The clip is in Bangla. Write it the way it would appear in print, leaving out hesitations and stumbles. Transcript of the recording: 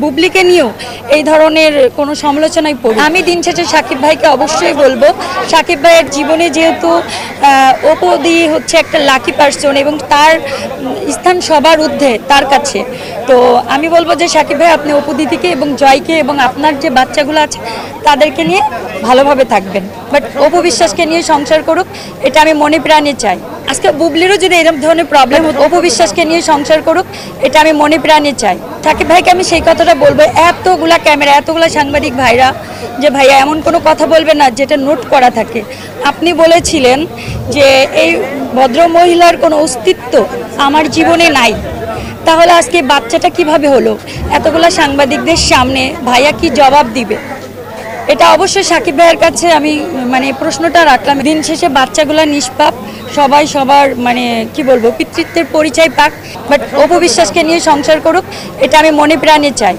বুবলিকে নিয়েও এই ধরনের কোনো সমালোচনায় পড়ি। আমি দিন শেষে সাকিব ভাইকে অবশ্যই বলবো, সাকিব ভাইয়ের জীবনে যেহেতু অপু দি হচ্ছে একটা লাকি পার্সন এবং তার স্থান সবার ঊর্ধ্বে তার কাছে, তো আমি বলবো যে সাকিব ভাই আপনি অপু দিদিকে এবং জয়কে এবং আপনার যে বাচ্চাগুলো আছে তাদেরকে নিয়ে ভালোভাবে থাকবেন, বাট অপু বিশ্বাসকে নিয়ে সংসার করুক, এটা আমি মনে প্রাণে চাই। আজকে বুবলিরও যদি এরকম ধরনের প্রবলেম হতো, অপু বিশ্বাসকে নিয়ে সংসার করুক, এটা আমি মনে প্রাণে চাই। সাকিব ভাইকে আমি সেই কথাটা বলবো, এতগুলা ক্যামেরা, এতগুলা সাংবাদিক ভাইরা, যে ভাইয়া এমন কোনো কথা বলবে না যেটা নোট করা থাকে। আপনি বলেছিলেন যে এই ভদ্র মহিলার কোনো অস্তিত্ব আমার জীবনে নাই, তাহলে আজকে বাচ্চাটা কিভাবে হলো? এতগুলা সাংবাদিকদের সামনে ভাইয়া কি জবাব দিবে? এটা অবশ্যই সাকিব ভাইয়ের কাছে আমি প্রশ্নটা রাখলাম। দিন শেষে বাচ্চাগুলা নিষ্পাপ, সবাই সবার কি বলবো পিতৃত্বের পরিচয় পাক, বাট অপু বিশ্বাসকে নিয়ে সংসার করুক, এটা আমি মনে প্রাণে চাই।